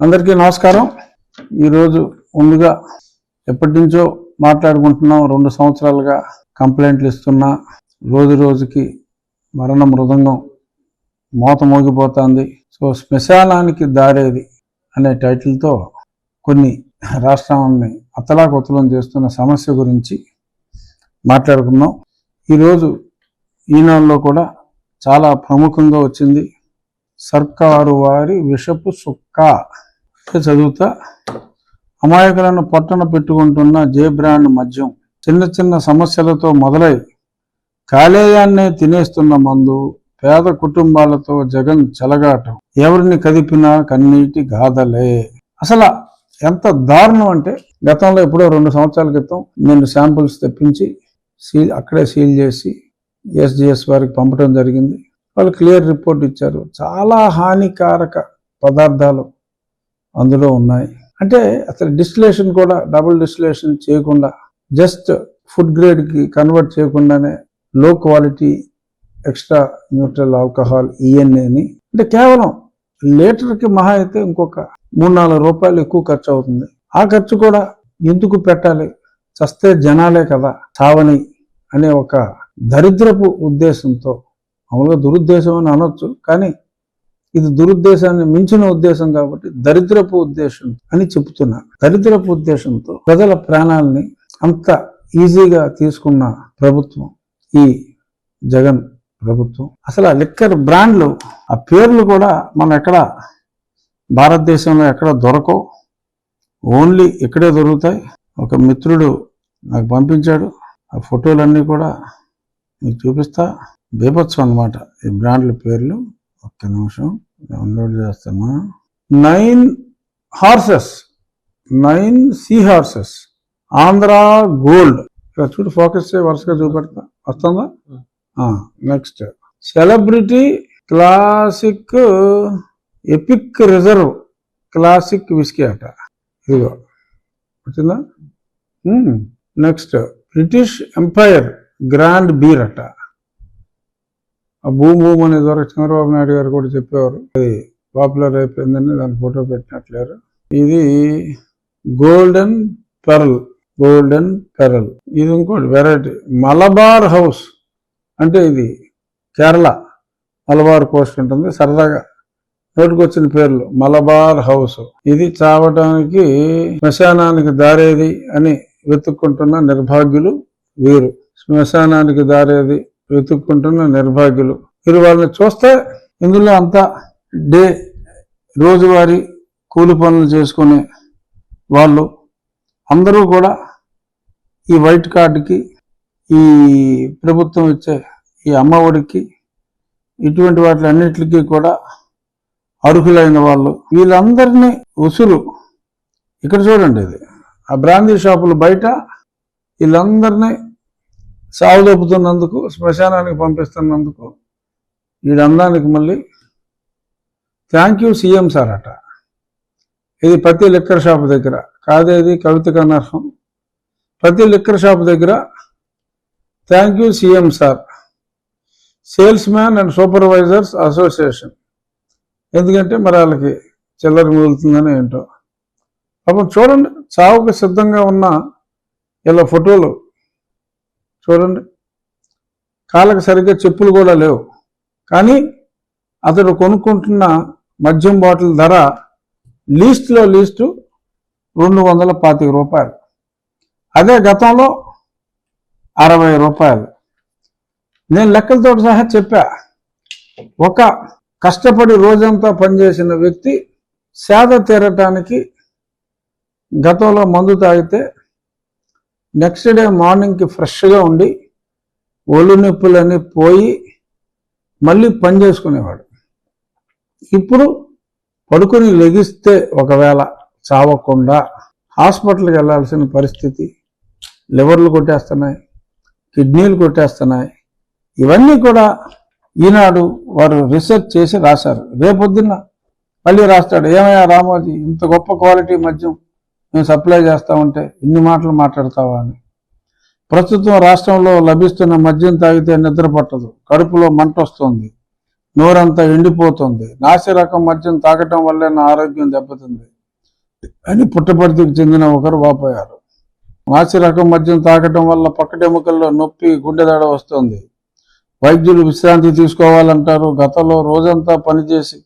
అందరికీ నమస్కారం. ఈరోజు ముందుగా ఎప్పటి నుంచో మాట్లాడుకుంటున్నాం, 2 సంవత్సరాలుగా కంప్లైంట్లు ఇస్తున్నా, రోజు రోజుకి మరణ మృదంగం మోత మోగిపోతుంది. సో శ్మశానానికి దారేది అనే టైటిల్తో కొన్ని రాష్ట్రాన్ని అతలాకుతలం చేస్తున్న సమస్య గురించి మాట్లాడుకున్నాం. ఈరోజు ఈనాడులో కూడా చాలా ప్రముఖంగా వచ్చింది, సర్కారు వారి విషపు సుక్క. చదువుతా, అమాయకులను పట్టణ పెట్టుకుంటున్న జే బ్రాండ్ మద్యం, చిన్న చిన్న సమస్యలతో మొదలై కాలేయాన్నే తినేస్తున్న మందు, పేద కుటుంబాలతో జగన్ చెలగాటం, ఎవరిని కదిపినా కన్నీటి గాథలే. అసలు ఎంత దారుణం అంటే, గతంలో ఎప్పుడో 2 సంవత్సరాల క్రితం నేను శాంపుల్స్ తెప్పించి అక్కడే సీల్ చేసి ఎస్జిఎస్ వారికి పంపడం జరిగింది. వాళ్ళు క్లియర్ రిపోర్ట్ ఇచ్చారు. చాలా హానికారక పదార్థాలు అందులో ఉన్నాయి. అంటే అసలు డిస్టిలేషన్ కూడా డబుల్ డిస్టిలేషన్ చేయకుండా, జస్ట్ ఫుడ్ గ్రేడ్కి కన్వర్ట్ చేయకుండానే లో క్వాలిటీ ఎక్స్ట్రా న్యూట్రల్ ఆల్కహాల్ ఈఎన్ఏని, అంటే కేవలం లీటర్కి మహా అయితే ఇంకొక 3-4 రూపాయలు ఎక్కువ ఖర్చు అవుతుంది. ఆ ఖర్చు కూడా ఎందుకు పెట్టాలి, చస్తే జనాలే కదా చావని అనే ఒక దరిద్రపు ఉద్దేశంతో, మామూలుగా దురుద్దేశం అని అనొచ్చు, కానీ ఇది దురుద్దేశాన్ని మించిన ఉద్దేశం కాబట్టి దరిద్రపు ఉద్దేశం అని చెప్తున్నారు. దరిద్రపు ఉద్దేశంతో ప్రజల ప్రాణాలని అంత ఈజీగా తీసుకున్న ప్రభుత్వం ఈ జగన్ ప్రభుత్వం. అసలు ఆ లిక్కర్ బ్రాండ్లు, ఆ పేర్లు కూడా మనం ఎక్కడ భారతదేశంలో ఎక్కడ దొరకవు, ఓన్లీ ఇక్కడే దొరుకుతాయి. ఒక మిత్రుడు నాకు పంపించాడు, ఆ ఫోటోలన్నీ కూడా మీకు చూపిస్తా. బీభత్సం అన్నమాట ఈ బ్రాండ్ల పేర్లు. ఒక్క నిమిషం డౌన్లోడ్ చేస్తాను. 9 సీ హార్సెస్ ఆంధ్రా గోల్డ్. ఇక్కడ చూడు, ఫోకస్ చేసి వరుసగా చూపెడతా, వస్తుందా? Next celebrity classic epic reserve classic whisky అట, ఇదిగో వచ్చిందా? Next British empire grand beer అట. ఆ భూమి అనేది వరకు చంద్రబాబు నాయుడు గారు కూడా చెప్పేవారు, అది పాపులర్ అయిపోయిందని దాని ఫోటో పెట్టినట్లేరు. ఇది గోల్డెన్ పెరల్, ఇది ఇంకోటి వెరైటీ. మలబార్ హౌస్ అంటే ఇది కేరళ మలబార్ కోస్ట్ ఉంటుంది, సరదాగా నోటికొచ్చిన పేర్లు. మలబార్ హౌస్, ఇది చావటానికి శ్మశానానికి దారేది అని వెతుక్కుంటున్న నిర్భాగ్యులు వీరు. శ్మశానానికి దారేది వెతుక్కుంటున్న నిర్భాగ్యులు వీరు. వాళ్ళని చూస్తే ఇందులో అంతా రోజువారీ కూలి పనులు చేసుకునే వాళ్ళు అందరూ కూడా ఈ వైట్ కార్డుకి, ఈ ప్రభుత్వం ఇచ్చే ఈ అమ్మఒడికి, ఇటువంటి వాటి అన్నిటికీ కూడా అర్హులైన వాళ్ళు. వీళ్ళందరినీ ఉసురు ఇక్కడ చూడండి, ఇది ఆ బ్రాందీ షాపులు బయట వీళ్ళందరినీ సాగుదొప్పుతున్నందుకు, శ్మశానానికి పంపిస్తున్నందుకు, వీళ్ళందానికి మళ్ళీ థ్యాంక్ యూ సీఎం సార్ అట. ఇది ప్రతి లిక్కర్ షాప్ దగ్గర కాదేది కవితకు అనర్హం. ప్రతి లిక్కర్ షాప్ దగ్గర thank you CM sir, sales man and supervisors association. ఎందుకంటే మరి వాళ్ళకి చిల్లర మిగులుతుందని ఏంటో. అప్పుడు చూడండి, చావుకు సిద్ధంగా ఉన్న ఇలా ఫోటోలు చూడండి. కాళ్ళకి సరిగ్గా చెప్పులు కూడా లేవు, కానీ అతడు కొనుక్కుంటున్న మద్యం బాటిల్ ధర లీస్ట్లో 225 రూపాయలు. అదే గతంలో 60 రూపాయలు. నేను లెక్కలతో సహా చెప్పా, ఒక కష్టపడి రోజంతా పనిచేసిన వ్యక్తి సేద తీరటానికి గతంలో మందు తాగితే నెక్స్ట్ డే మార్నింగ్కి ఫ్రెష్గా ఉండి ఒళ్ళు నొప్పులన్నీ పోయి మళ్ళీ పని చేసుకునేవాడు. ఇప్పుడు పడుకుని లెగిస్తే ఒకవేళ చావకుండా హాస్పిటల్కి వెళ్ళాల్సిన పరిస్థితి. లివర్లు కొట్టేస్తున్నాయి, కిడ్నీలు కొట్టేస్తున్నాయి. ఇవన్నీ కూడా ఈనాడు వారు రీసెర్చ్ చేసి రాశారు. రేపొద్దున్న మళ్ళీ రాస్తాడు, ఏమయ్యా రామోజీ, ఇంత గొప్ప క్వాలిటీ మద్యం మేము సప్లై చేస్తా ఉంటే ఇన్ని మాటలు మాట్లాడతావా అని. ప్రస్తుతం రాష్ట్రంలో లభిస్తున్న మద్యం తాగితే నిద్ర పట్టదు, కడుపులో మంట వస్తుంది, నోరంతా ఎండిపోతుంది, నాసి రకం మద్యం తాగటం వల్లే నా ఆరోగ్యం దెబ్బతింది అని పుట్టపర్తికి చెందిన ఒకరు వాపోయారు. నాసి రకం మద్యం తాగటం వల్ల పక్కటెముకల్లో నొప్పి, గుండెదడ వస్తుంది. వైద్యులు విశ్రాంతి తీసుకోవాలంటారు. గతంలో రోజంతా పనిచేసి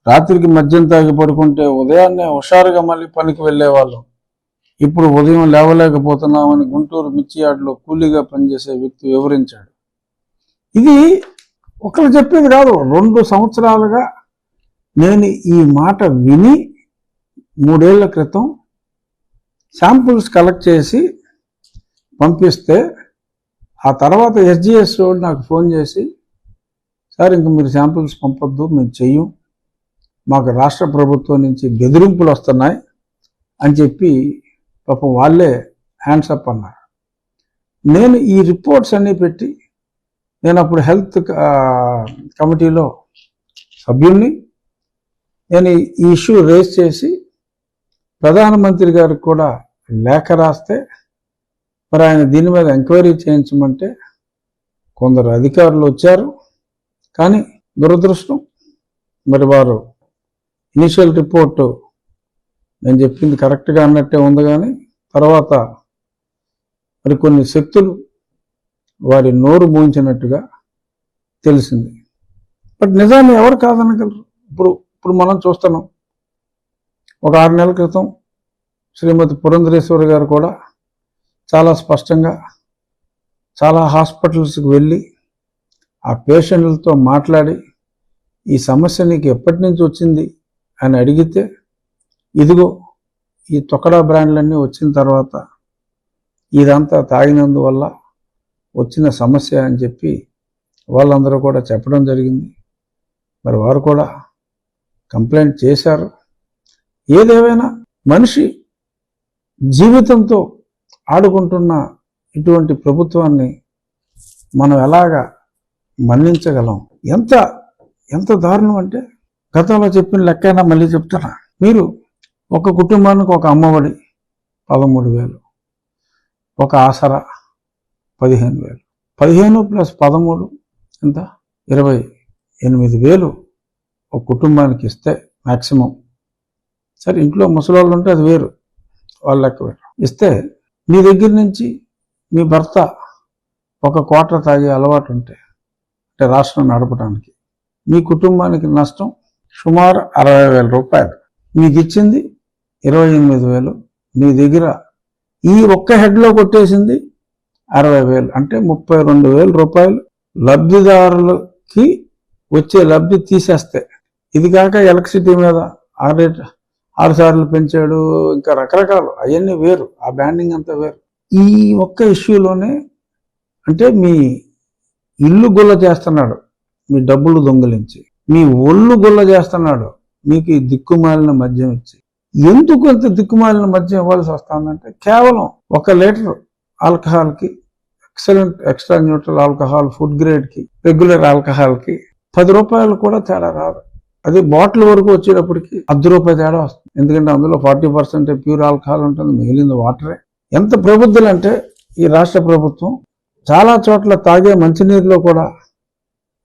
రాత్రికి మద్యం తాగి పడుకుంటే ఉదయాన్నే హుషారుగా మళ్ళీ పనికి వెళ్లేవాళ్ళం. ఇప్పుడు ఉదయం లేవలేకపోతున్నామని గుంటూరు మిర్చియార్డులో కూలీగా పనిచేసే వ్యక్తి వివరించాడు. ఇది ఒకరు చెప్పేది కాదు, 2 సంవత్సరాలుగా నేను ఈ మాట విని 3 ఏళ్ల క్రితం శాంపుల్స్ కలెక్ట్ చేసి పంపిస్తే ఆ తర్వాత ఎస్జిఎస్ వాడు నాకు ఫోన్ చేసి, సార్ ఇంక మీరు శాంపుల్స్ పంపొద్దు, మేము చెయ్యం, మాకు రాష్ట్ర ప్రభుత్వం నుంచి బెదిరింపులు వస్తున్నాయి అని చెప్పి పాపం వాళ్ళే హ్యాండ్స్ అప్ అన్నారు. నేను ఈ రిపోర్ట్స్ అన్నీ పెట్టి, నేను అప్పుడు హెల్త్ కమిటీలో సభ్యుల్ని, నేను ఈ ఇష్యూ రేస్ చేసి ప్రధానమంత్రి గారికి కూడా లేఖ రాస్తే మరి ఆయన దీని మీద ఎంక్వైరీ చేయించమంటే కొందరు అధికారులు వచ్చారు. కానీ దురదృష్టం, మరి వారు ఇనిషియల్ రిపోర్టు నేను చెప్పింది కరెక్ట్గా అన్నట్టే ఉంది, కానీ తర్వాత మరి కొన్ని శక్తులు వారి నోరు మూయించినట్టుగా తెలిసింది. బట్ నిజాన్ని ఎవరు కాదనగలరు? ఇప్పుడు మనం చూస్తున్నాం. ఒక 6 నెలల క్రితం శ్రీమతి పురంధరేశ్వరి గారు కూడా చాలా స్పష్టంగా చాలా హాస్పిటల్స్కి వెళ్ళి ఆ పేషెంట్లతో మాట్లాడి, ఈ సమస్య నీకు ఎప్పటి నుంచి వచ్చింది అని అడిగితే, ఇదిగో ఈ తొక్కడా బ్రాండ్లన్నీ వచ్చిన తర్వాత ఇదంతా తాగినందువల్ల వచ్చిన సమస్య అని చెప్పి వాళ్ళందరూ కూడా చెప్పడం జరిగింది. మరి వారు కూడా కంప్లైంట్ చేశారు. ఏదేమైనా మనిషి జీవితంతో ఆడుకుంటున్న ఇటువంటి ప్రభుత్వాన్ని మనం ఎలాగా మన్నించగలం? ఎంత దారుణం అంటే, గతంలో చెప్పిన లెక్కైనా మళ్ళీ చెప్తున్నా. మీరు ఒక కుటుంబానికి ఒక అమ్మఒడి 13,000, ఒక ఆసరా 15,000, 15 + 13 ఎంత 28,000 ఒక కుటుంబానికి ఇస్తే మ్యాక్సిమం. సరే, ఇంట్లో ముసలోళ్ళు ఉంటే అది వేరు, వాళ్ళ లెక్క వేరు. ఇస్తే మీ దగ్గర నుంచి మీ భర్త ఒక క్వార్టర్ తాగే అలవాటు ఉంటే, అంటే రాష్ట్రం నడపడానికి మీ కుటుంబానికి నష్టం సుమారు 60,000 రూపాయలు. మీకు ఇచ్చింది 28,000. మీ దగ్గర ఈ ఒక్క హెడ్లో కొట్టేసింది 60,000, అంటే 32,000 రూపాయలు లబ్ధిదారులకి వచ్చే లబ్ధి తీసేస్తే. ఇది కాక ఎలక్ట్రిసిటీ మీద 6 సార్లు పెంచాడు, ఇంకా రకరకాలు, అవన్నీ వేరు, ఆ బ్యాండింగ్ అంతా వేరు. ఈ ఒక్క ఇష్యూలోనే అంటే మీ ఇల్లు గుల్ల చేస్తున్నాడు, మీ డబ్బులు దొంగిలించి, మీ ఒళ్ళు గుల్ల చేస్తున్నాడు, మీకు ఈ దిక్కుమాలిన మద్యం ఇచ్చి. ఎందుకు అంత దిక్కుమాలిన మద్యం ఇవ్వాల్సి వస్తుందంటే, కేవలం 1 లీటర్ ఆల్కహాల్కి, excellent extra neutral alcohol, food గ్రేడ్కి, రెగ్యులర్ ఆల్కహాల్కి 10 రూపాయలు కూడా తేడా రాదు. అది బాటిల్ వరకు వచ్చేటప్పటికి 10 రూపాయలు తేడా వస్తుంది. ఎందుకంటే అందులో 40% ప్యూర్ ఆల్కహాల్ ఉంటుంది, మిగిలింది వాటరే. ఎంత ప్రబుద్ధులు అంటే ఈ రాష్ట్ర ప్రభుత్వం, చాలా చోట్ల తాగే మంచినీరులో కూడా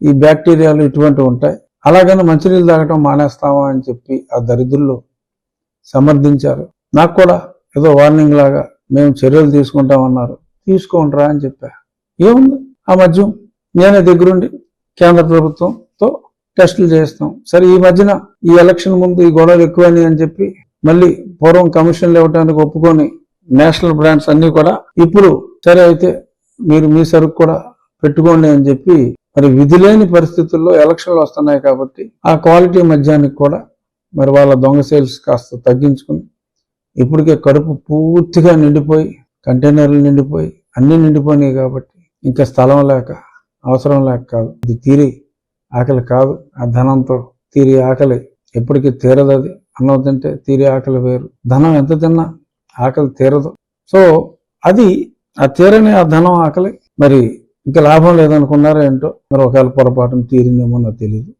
ఈ బ్యాక్టీరియాలు ఇటువంటివి ఉంటాయి. అలాగని మంచినీళ్ళు తాగటం మానేస్తామా అని చెప్పి ఆ దరిద్రులు సమర్థించారు. నాకు కూడా ఏదో వార్నింగ్ లాగా మేము చర్యలు తీసుకుంటామన్నారు. తీసుకోండిరా అని చెప్పా. ఏముంది, ఆ మద్యం నేనే దగ్గరుండి కేంద్ర ప్రభుత్వంతో టెస్టులు చేస్తాం. సరే, ఈ మధ్యన ఈ ఎలక్షన్ ముందు ఈ గొడవలు ఎక్కువని అని చెప్పి మళ్ళీ పూర్వం కమిషన్లు ఇవ్వడానికి ఒప్పుకొని నేషనల్ బ్రాండ్స్ అన్ని కూడా ఇప్పుడు సరే అయితే మీరు మీ సరుకు కూడా పెట్టుకోండి అని చెప్పి, మరి విధి లేని పరిస్థితుల్లో ఎలక్షన్లు వస్తున్నాయి కాబట్టి ఆ క్వాలిటీ మద్యానికి కూడా మరి వాళ్ళ దొంగ సేల్స్ కాస్త తగ్గించుకుని, ఇప్పటికే కడుపు పూర్తిగా నిండిపోయి, కంటైనర్లు నిండిపోయి, అన్ని నిండిపోయినాయి కాబట్టి ఇంకా స్థలం లేక, అవసరం లేక కాదు, ఇది తీరి ఆకలి కాదు. ఆ ధనంతో తీరి ఆకలి ఎప్పటికీ తీరదు. అది అన్నం తింటే తీరి ఆకలి వేరు, ధనం ఎంత తిన్నా ఆకలి తీరదు. సో అది ఆ తీరని ఆ ధనం ఆకలి మరి ఇంకా లాభం లేదనుకున్నారో ఏంటో, మరి ఒకవేళ పొరపాటున తీరిందేమో నాకు తెలియదు.